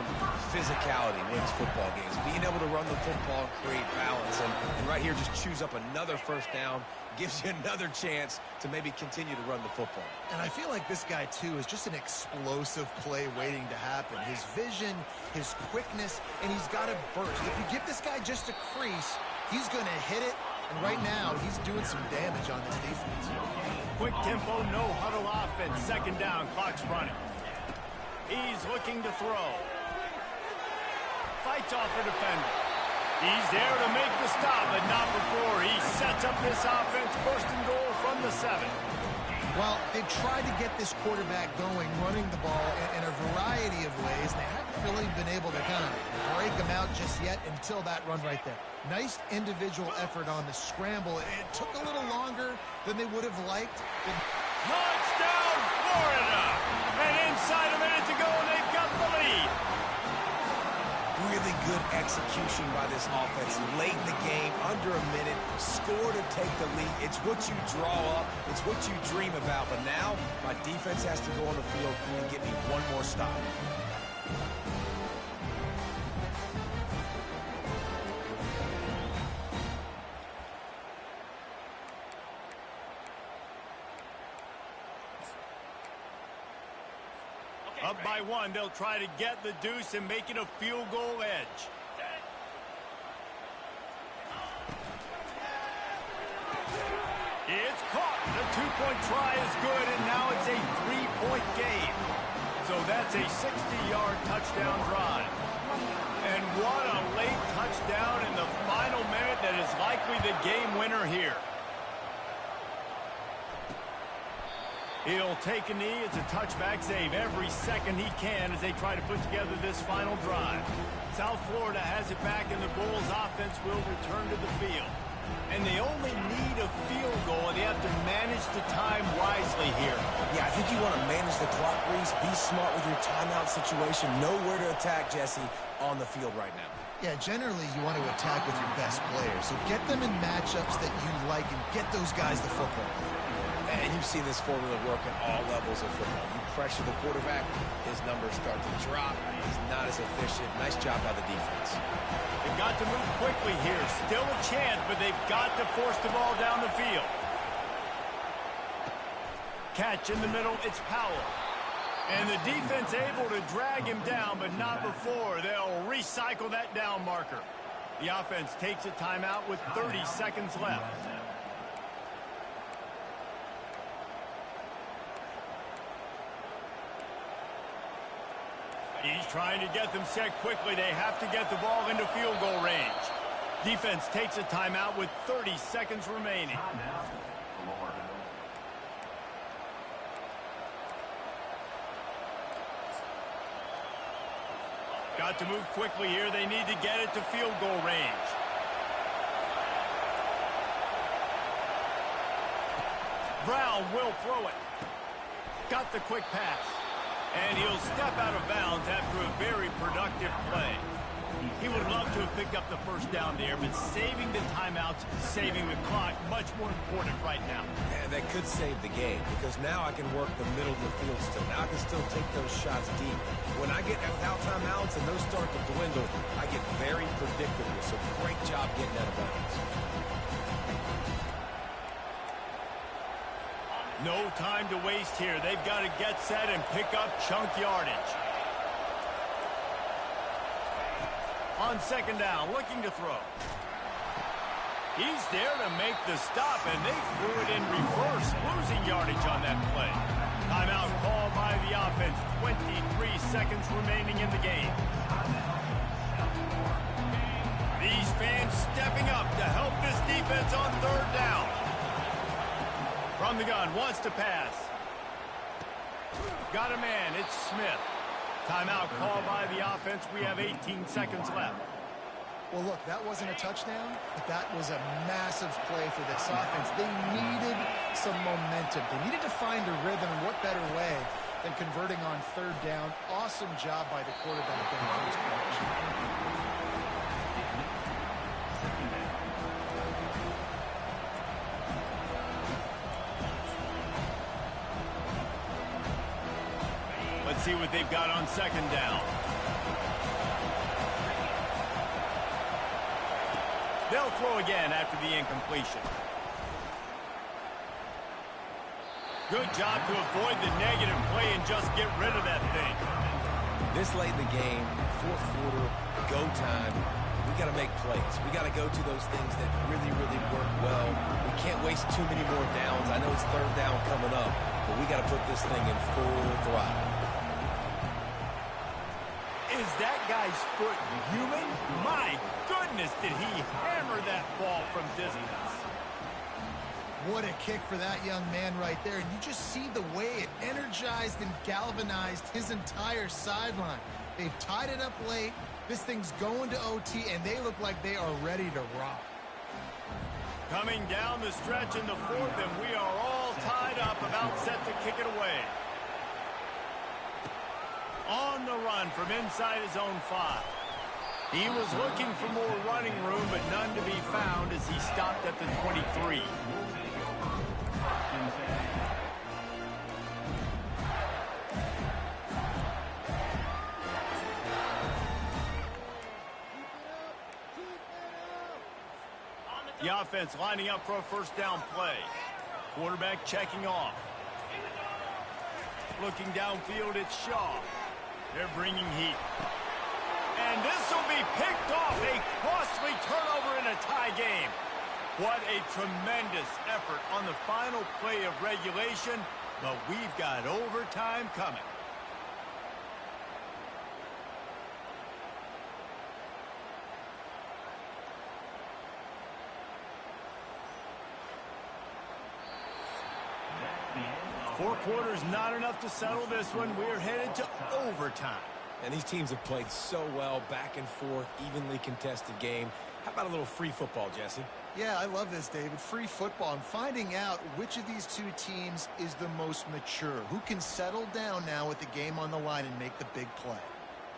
B: physicality wins football games. Being able to run the football, create balance, and right here just choose up another first down, gives you another chance to maybe continue to run the football.
C: And I feel like this guy, too, is just an explosive play waiting to happen. His vision, his quickness, and he's got a burst. If you give this guy just a crease, he's going to hit it. And right now, he's doing some damage on this defense.
A: Quick tempo, no huddle offense. 2nd down, clock's running. He's looking to throw. Fights off a defender. He's there to make the stop, but not before he sets up this offense. 1st and goal from the 7.
C: Well, they've tried to get this quarterback going, running the ball in a variety of ways. They haven't really been able to kind of break him out just yet until that run right there. Nice individual effort on the scramble. It took a little longer than they would have liked.
A: Touchdown, Florida! And inside a minute to go, and they've got the lead.
B: Really good execution by this offense. Late in the game, under a minute, score to take the lead. It's what you draw up. It's what you dream about. But now, my defense has to go on the field and get me one more stop.
A: Up by 1, they'll try to get the deuce and make it a field goal edge. It's caught. The 2-point try is good, and now it's a 3-point game. So that's a 60-yard touchdown drive. And what a late touchdown in the final minute that is likely the game winner here. He'll take a knee. It's a touchback save every second he can as they try to put together this final drive. South Florida has it back, and the Bulls offense will return to the field. And they only need a field goal, and they have to manage the time wisely here.
B: Yeah, I think you want to manage the clock, Reese. Be smart with your timeout situation. Know where to attack, Jesse, on the field right now.
C: Yeah, generally you want to attack with your best players. So get them in matchups that you like and get those guys the football.
B: And you we've seen this formula work at all levels of football. You pressure the quarterback, his numbers start to drop. He's not as efficient. Nice job by the defense.
A: They've got to move quickly here. Still a chance, but they've got to force the ball down the field. Catch in the middle, it's Powell. And the defense able to drag him down, but not before. They'll recycle that down marker. The offense takes a timeout with 30 seconds left. He's trying to get them set quickly. They have to get the ball into field goal range. Defense takes a timeout with 30 seconds remaining. Got to move quickly here. They need to get it to field goal range. Brown will throw it. Got the quick pass. And he'll step out of bounds after a very productive play. He would love to have picked up the first down there, but saving the timeouts, saving the clock, much more important right now.
B: And that could save the game, because now I can work the middle of the field still. Now I can still take those shots deep. When I get without timeouts and those start to dwindle, I get very predictable. So great job getting out of bounds.
A: No time to waste here. They've got to get set and pick up chunk yardage. On second down, looking to throw. He's there to make the stop, and they threw it in reverse, losing yardage on that play. Timeout called by the offense. 23 seconds remaining in the game. These fans stepping up to help this defense on third down. From the gun, wants to pass. Got a man, it's Smith. Timeout called by the offense. We have 18 seconds left.
C: Well, look, that wasn't a touchdown, but that was a massive play for this offense. They needed some momentum. They needed to find a rhythm, and what better way than converting on third down. Awesome job by the quarterback in the first play.
A: Let's see what they've got on second down. They'll throw again after the incompletion. Good job to avoid the negative play and just get rid of that thing.
B: This late in the game, fourth quarter, go time, we got to make plays. We got to go to those things that really, really work well. We can't waste too many more downs. I know it's third down coming up, but we got to put this thing in full throttle.
A: Is that guy's foot human? My goodness, did he hammer that ball from distance.
C: What a kick for that young man right there. And you just see the way it energized and galvanized his entire sideline. They've tied it up late. This thing's going to OT, and they look like they are ready to rock.
A: Coming down the stretch in the fourth, and we are all tied up, about set to kick it away. On the run from inside his own 5. He was looking for more running room, but none to be found as he stopped at the 23. The offense lining up for a first down play. Quarterback checking off. Looking downfield, it's Shaw. They're bringing heat. And this will be picked off. A costly turnover in a tie game. What a tremendous effort on the final play of regulation, but we've got overtime coming. Four quarters not enough to settle this one. We're headed to overtime.
B: And these teams have played so well, back and forth, evenly contested game. How about a little free football, Jesse?
C: Yeah, I love this, David. Free football and finding out which of these two teams is the most mature. Who can settle down now with the game on the line and make the big play?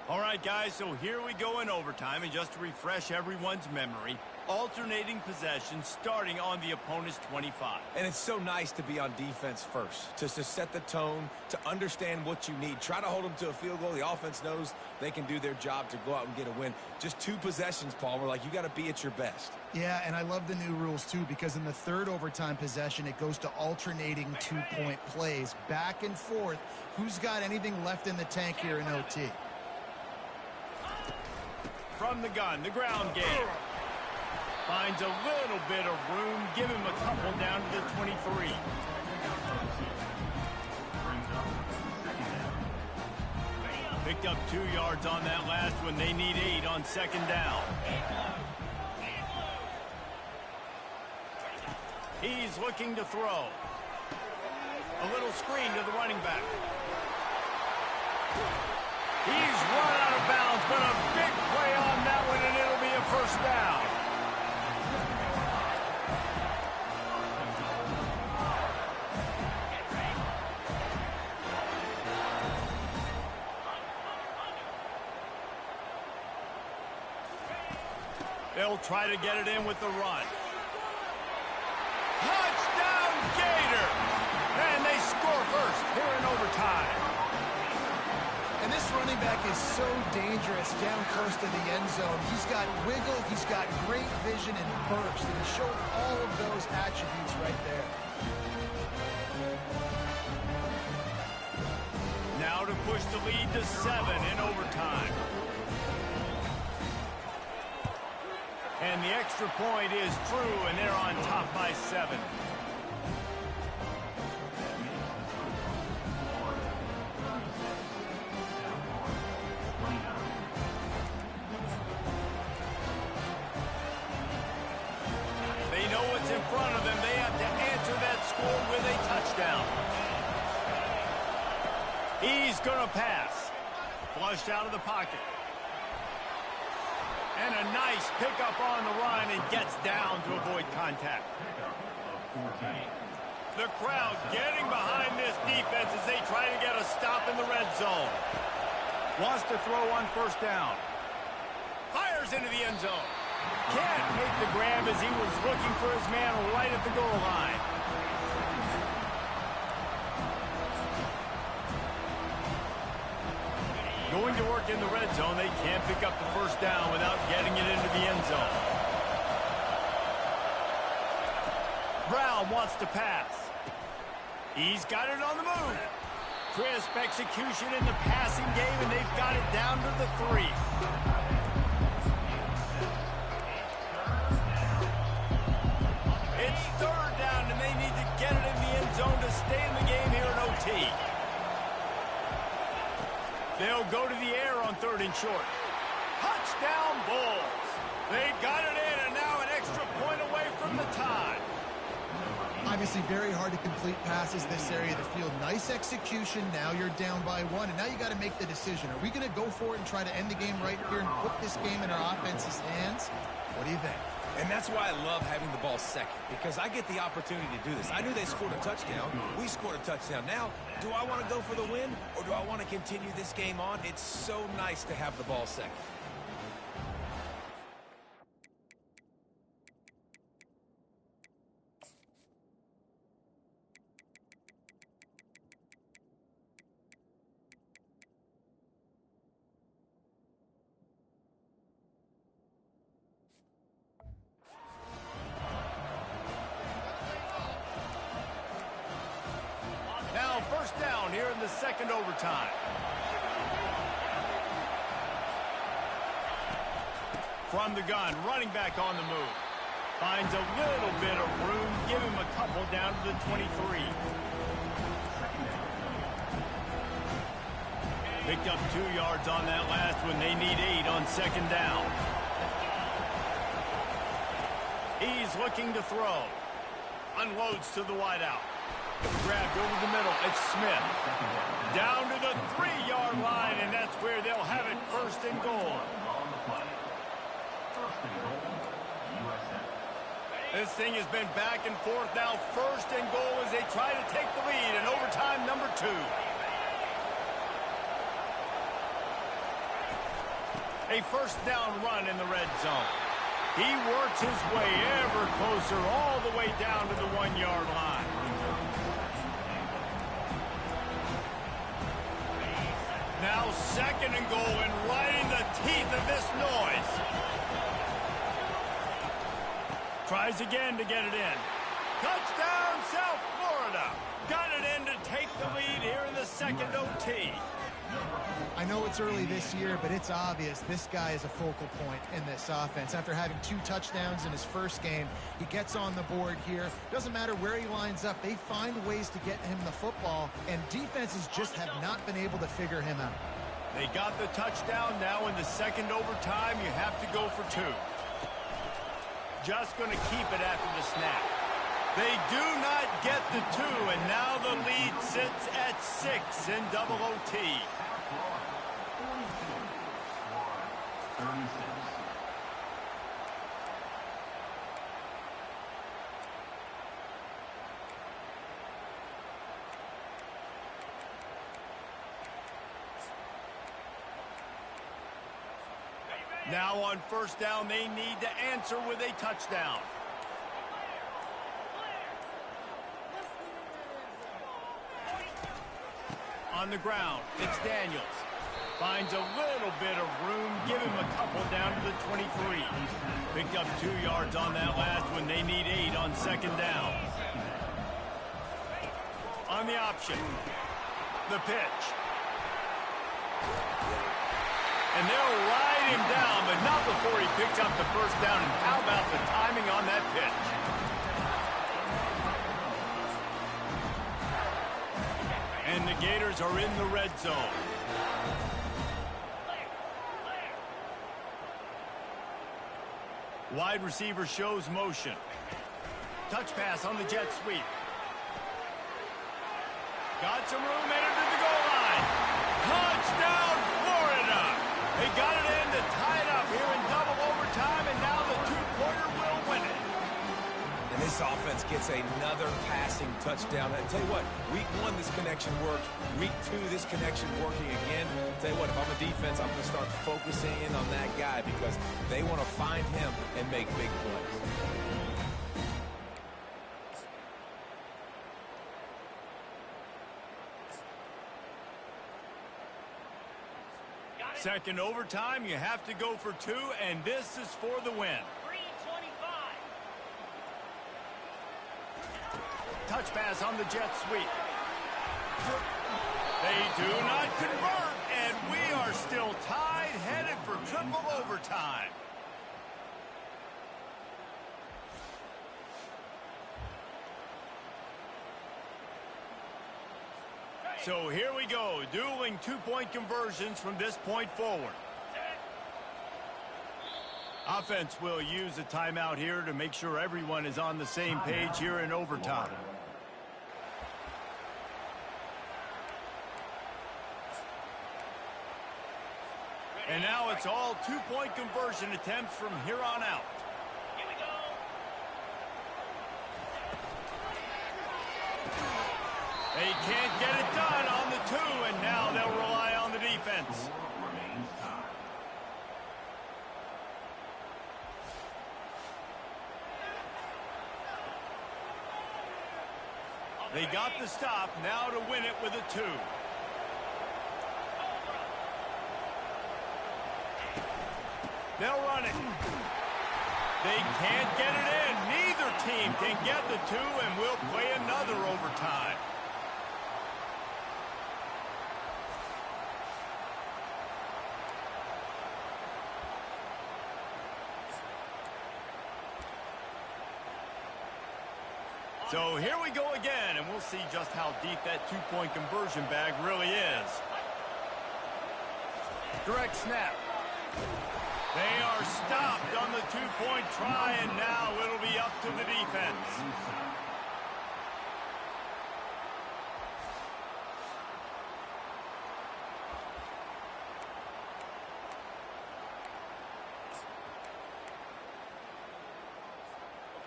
A: All right, guys, so here we go in overtime, and just to refresh everyone's memory, alternating possession starting on the opponent's 25.
B: And it's so nice to be on defense first, to set the tone, to understand what you need. Try to hold them to a field goal. The offense knows they can do their job to go out and get a win. Just 2 possessions, Paul. We're like, you got to be at your best.
C: Yeah, and I love the new rules, too, because in the third overtime possession, it goes to alternating 2-point plays, back and forth. Who's got anything left in the tank here in OT?
A: From the gun, the ground game. Finds a little bit of room. Give him a couple down to the 23. Picked up 2 yards on that last one. They need 8 on second down. He's looking to throw. A little screen to the running back. He's run out of bounds, but a big play on that one, and it'll be a first down. They'll try to get it in with the run. Touchdown, Gator! And they score first here in overtime.
C: And this running back is so dangerous down close to the end zone. He's got wiggle, he's got great vision and burst, and he showed all of those attributes right there.
A: Now to push the lead to 7 in overtime. And the extra point is true, and they're on top by 7. They know what's in front of them. They have to answer that score with a touchdown. He's going to pass. Flushed out of the pocket. And a nice pickup on the run, and gets down to avoid contact. The crowd getting behind this defense as they try to get a stop in the red zone. Wants to throw on first down. Fires into the end zone. Can't make the grab as he was looking for his man right at the goal line. Going to work in the red zone, they can't pick up the first down without getting it into the end zone. Brown wants to pass. He's got it on the move. Crisp execution in the passing game, and they've got it down to the 3. It's third down, and they need to get it in the end zone to stay in the game here in OT. They'll go to the air on 3rd and short. Touchdown, Bulls. They got it in, and now an extra point away from the tie.
C: Obviously very hard to complete passes this area of the field. Nice execution. Now you're down by 1, and now you got to make the decision. Are we going to go for it and try to end the game right here and put this game in our offense's hands? What do you think?
B: And that's why I love having the ball second, because I get the opportunity to do this. I knew they scored a touchdown. We scored a touchdown. Now, do I want to go for the win, or do I want to continue this game on? It's so nice to have the ball second.
A: First down here in the second overtime. From the gun, running back on the move. Finds a little bit of room. Give him a couple down to the 23. Picked up 2 yards on that last one. They need 8 on second down. He's looking to throw. Unloads to the wideout. Grabbed over the middle. It's Smith. Down to the 3-yard line, and that's where they'll have it first and goal. This thing has been back and forth. Now first and goal as they try to take the lead in overtime number 2. A first down run in the red zone. He works his way ever closer all the way down to the 1-yard line. Now 2nd and goal, and right in the teeth of this noise. Tries again to get it in. Touchdown, South Florida. Got it in to take the lead here in the 2nd OT.
C: I know it's early this year, but it's obvious this guy is a focal point in this offense. After having 2 touchdowns in his first game, he gets on the board here. Doesn't matter where he lines up, they find ways to get him the football, and defenses just have not been able to figure him out.
A: They got the touchdown. Now in the 2nd overtime, you have to go for 2. Just going to keep it after the snap. They do not get the 2, and now the lead sits at 6 in double OT.
D: 36.
A: Now on first down, they need to answer with a touchdown. On the ground, it's Daniels. Finds a little bit of room. Give him a couple down to the 23. Picked up 2 yards on that last one. They need 8 on 2nd down. On the option. The pitch. And they'll ride him down, but not before he picks up the first down. And how about the timing on that pitch? And the Gators are in the red zone. Wide receiver shows motion. Touch pass on the jet sweep. Got some room, entered to the goal line. Touchdown, Florida! They got it in to tie it up here in double overtime, and now the 2-pointer will win it.
B: And this offense gets another passing touchdown. I tell you what, week 1, this connection worked. Week 2, this connection working again. I tell you what, if I'm a defense, I'm going to start focusing in on that guy because they want to find him and make big plays.
A: Second overtime, you have to go for 2, and this is for the win.
E: 3:25.
A: Touch pass on the jet sweep. They do not convert, and we are still tied, headed for triple overtime. So here we go, dueling 2-point conversions from this point forward. Offense will use a timeout here to make sure everyone is on the same page here in overtime. And now it's all 2-point conversion attempts from here on out.
E: Here we go.
A: They can't get it done on the 2, and now they'll rely on the defense. They got the stop, now to win it with a 2. They'll run it. They can't get it in. Neither team can get the 2, and we'll play another overtime. So here we go again, and we'll see just how deep that 2-point conversion bag really is. Direct snap. They are stopped on the 2-point try, and now it'll be up to the defense.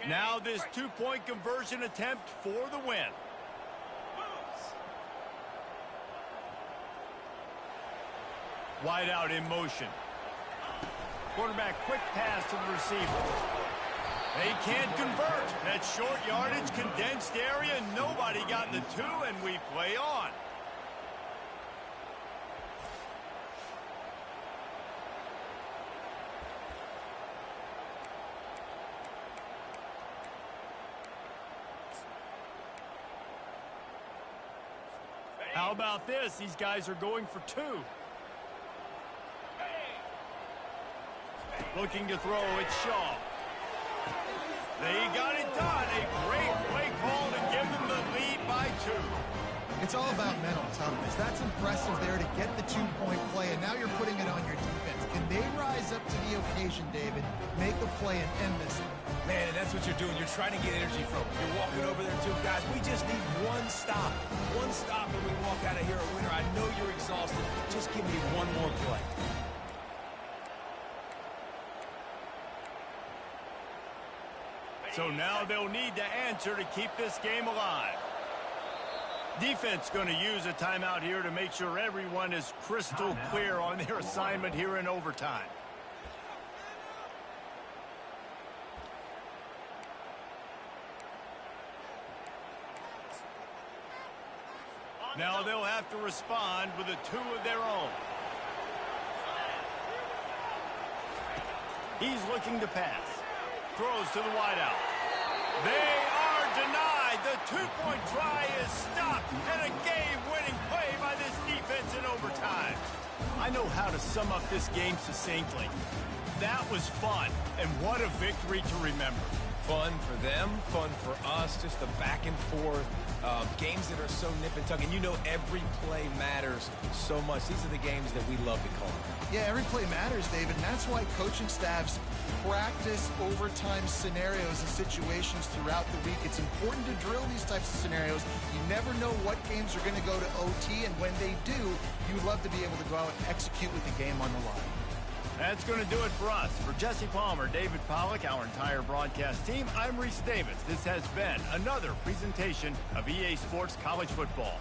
A: Now this 2-point conversion attempt for the win. Wide out in motion. Quarterback quick pass to the receiver. They can't convert. That short yardage, condensed area, nobody got the 2, and we play on. How about this? These guys are going for 2. Looking to throw, it's Shaw. They got it done. A great play call to give them the lead by 2.
C: It's all about mental toughness. That's impressive there to get the 2-point play, and now you're putting it on your defense. Can they rise up to the occasion, David, make a play and end this?
B: Man, and that's what you're doing. You're trying to get energy from it. You're walking over there, too. Guys, we just need one stop. One stop and we walk out of here a winner. I know you're exhausted. Just give me one more play.
A: So now they'll need to answer to keep this game alive. Defense going to use a timeout here to make sure everyone is crystal clear on their assignment here in overtime. Now they'll have to respond with a 2 of their own. He's looking to pass. Throws to the wideout. They are denied. The 2-point try is stopped. And a game-winning play by this defense in overtime. I know how to sum up this game succinctly. That was fun. And what a victory to remember.
B: Fun for them, fun for us, just the back and forth. Games that are so nip and tuck, and you know every play matters so much. These are the games that we love to call.
C: Yeah, every play matters, David, and that's why coaching staffs practice overtime scenarios and situations throughout the week. It's important to drill these types of scenarios. You never know what games are going to go to OT, and when they do, you love to be able to go out and execute with the game on the line.
A: That's going to do it for us. For Jesse Palmer, David Pollack, our entire broadcast team, I'm Reese Davis. This has been another presentation of EA Sports College Football.